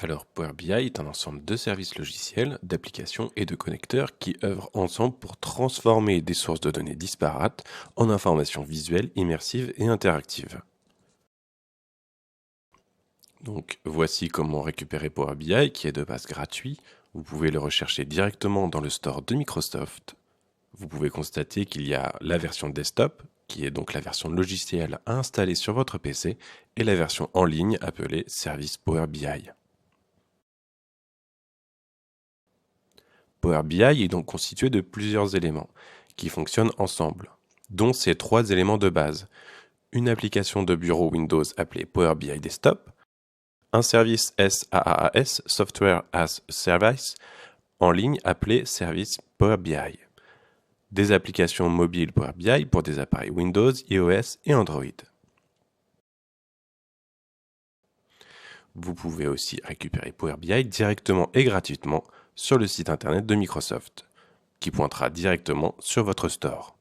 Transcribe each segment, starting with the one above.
Alors, Power BI est un ensemble de services logiciels, d'applications et de connecteurs qui œuvrent ensemble pour transformer des sources de données disparates en informations visuelles, immersives et interactives. Donc, voici comment récupérer Power BI, qui est de base gratuit. Vous pouvez le rechercher directement dans le store de Microsoft. Vous pouvez constater qu'il y a la version desktop, qui est donc la version logicielle à installer sur votre PC, et la version en ligne appelée Service Power BI. Power BI est donc constitué de plusieurs éléments qui fonctionnent ensemble, dont ces trois éléments de base. Une application de bureau Windows appelée Power BI Desktop, un service SaaS, Software as a Service, en ligne appelé Service Power BI. Des applications mobiles Power BI pour des appareils Windows, iOS et Android. Vous pouvez aussi récupérer Power BI directement et gratuitement sur le site internet de Microsoft, qui pointera directement sur votre store.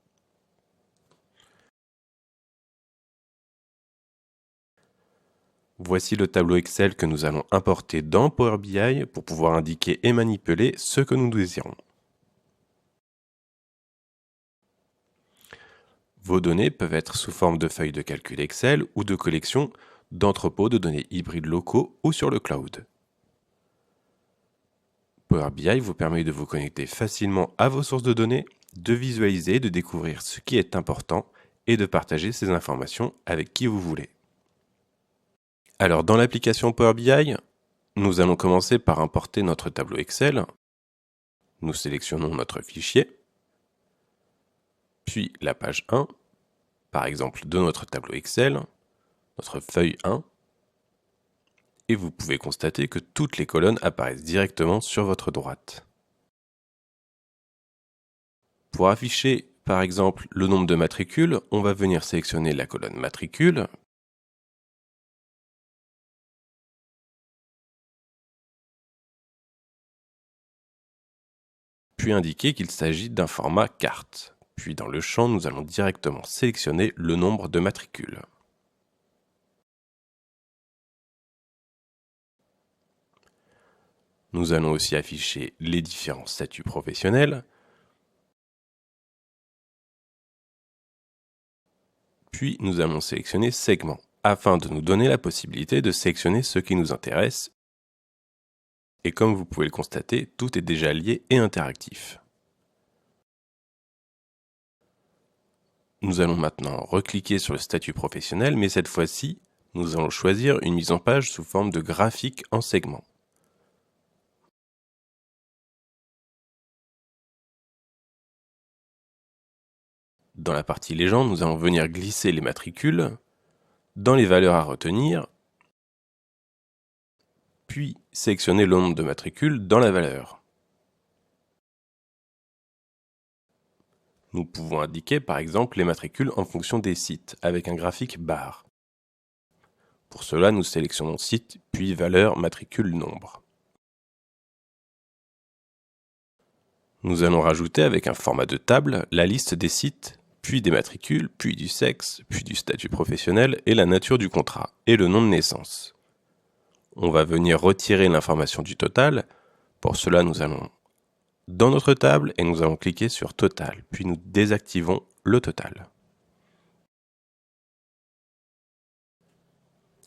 Voici le tableau Excel que nous allons importer dans Power BI pour pouvoir indiquer et manipuler ce que nous désirons. Vos données peuvent être sous forme de feuilles de calcul Excel ou de collections d'entrepôts de données hybrides locaux ou sur le cloud. Power BI vous permet de vous connecter facilement à vos sources de données, de visualiser, de découvrir ce qui est important et de partager ces informations avec qui vous voulez. Alors dans l'application Power BI, nous allons commencer par importer notre tableau Excel. Nous sélectionnons notre fichier, puis la page 1, par exemple de notre tableau Excel, notre feuille 1, et vous pouvez constater que toutes les colonnes apparaissent directement sur votre droite. Pour afficher par exemple le nombre de matricules, on va venir sélectionner la colonne matricule, puis indiquer qu'il s'agit d'un format carte. Puis dans le champ, nous allons directement sélectionner le nombre de matricules. Nous allons aussi afficher les différents statuts professionnels, puis nous allons sélectionner segment, afin de nous donner la possibilité de sélectionner ce qui nous intéresse. Et comme vous pouvez le constater, tout est déjà lié et interactif. Nous allons maintenant recliquer sur le statut professionnel, mais cette fois-ci, nous allons choisir une mise en page sous forme de graphique en segment. Dans la partie légende, nous allons venir glisser les matricules dans les valeurs à retenir, puis sélectionner le nombre de matricules dans la valeur. Nous pouvons indiquer par exemple les matricules en fonction des sites avec un graphique barre. Pour cela, nous sélectionnons site, puis valeur, matricule, nombre. Nous allons rajouter avec un format de table la liste des sites, puis des matricules, puis du sexe, puis du statut professionnel et la nature du contrat, et le nom de naissance. On va venir retirer l'information du total. Pour cela, nous allons dans notre table et nous allons cliquer sur Total, puis nous désactivons le total.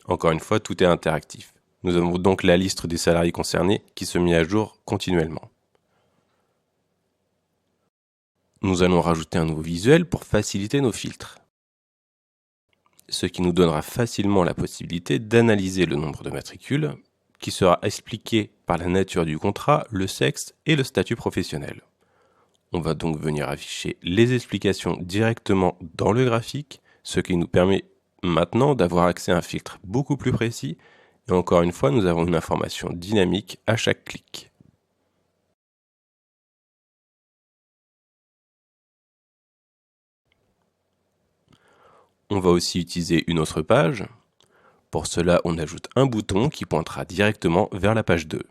Encore une fois, tout est interactif. Nous avons donc la liste des salariés concernés qui se met à jour continuellement. Nous allons rajouter un nouveau visuel pour faciliter nos filtres, ce qui nous donnera facilement la possibilité d'analyser le nombre de matricules, qui sera expliqué par la nature du contrat, le sexe et le statut professionnel. On va donc venir afficher les explications directement dans le graphique, ce qui nous permet maintenant d'avoir accès à un filtre beaucoup plus précis. Et encore une fois, nous avons une information dynamique à chaque clic. On va aussi utiliser une autre page. Pour cela, on ajoute un bouton qui pointera directement vers la page 2.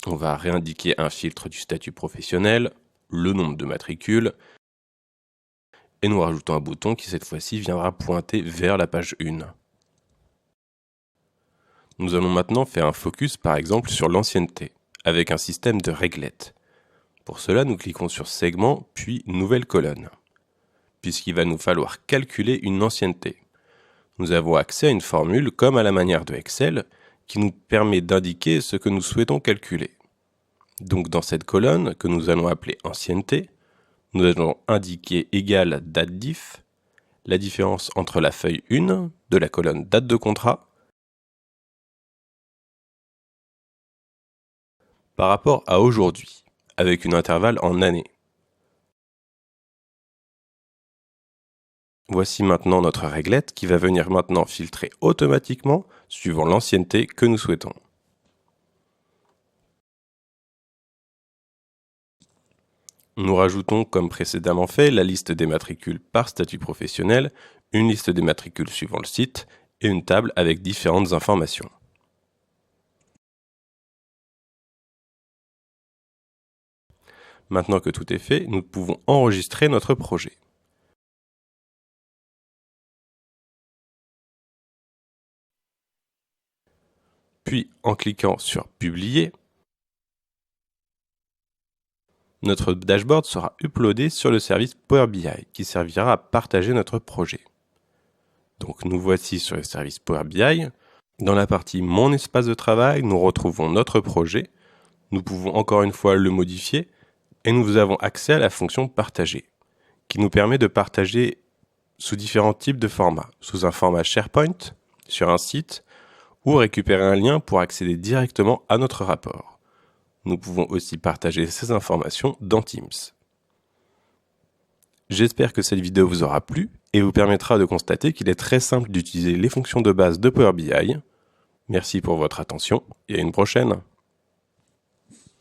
On va réindiquer un filtre du statut professionnel, le nombre de matricules, et nous rajoutons un bouton qui cette fois-ci viendra pointer vers la page 1. Nous allons maintenant faire un focus par exemple sur l'ancienneté, avec un système de réglettes. Pour cela, nous cliquons sur Segment, puis Nouvelle colonne, puisqu'il va nous falloir calculer une ancienneté. Nous avons accès à une formule comme à la manière de Excel, qui nous permet d'indiquer ce que nous souhaitons calculer. Donc dans cette colonne, que nous allons appeler ancienneté, nous allons indiquer égale date diff, la différence entre la feuille 1 de la colonne date de contrat par rapport à aujourd'hui, avec une intervalle en année. Voici maintenant notre réglette qui va venir maintenant filtrer automatiquement suivant l'ancienneté que nous souhaitons. Nous rajoutons, comme précédemment fait, la liste des matricules par statut professionnel, une liste des matricules suivant le site et une table avec différentes informations. Maintenant que tout est fait, nous pouvons enregistrer notre projet. Puis, en cliquant sur « Publier », notre dashboard sera uploadé sur le service Power BI qui servira à partager notre projet. Donc nous voici sur le service Power BI. Dans la partie « Mon espace de travail », nous retrouvons notre projet. Nous pouvons encore une fois le modifier et nous avons accès à la fonction « Partager » qui nous permet de partager sous différents types de formats, sous un format SharePoint, sur un site, ou récupérer un lien pour accéder directement à notre rapport. Nous pouvons aussi partager ces informations dans Teams. J'espère que cette vidéo vous aura plu et vous permettra de constater qu'il est très simple d'utiliser les fonctions de base de Power BI. Merci pour votre attention et à une prochaine.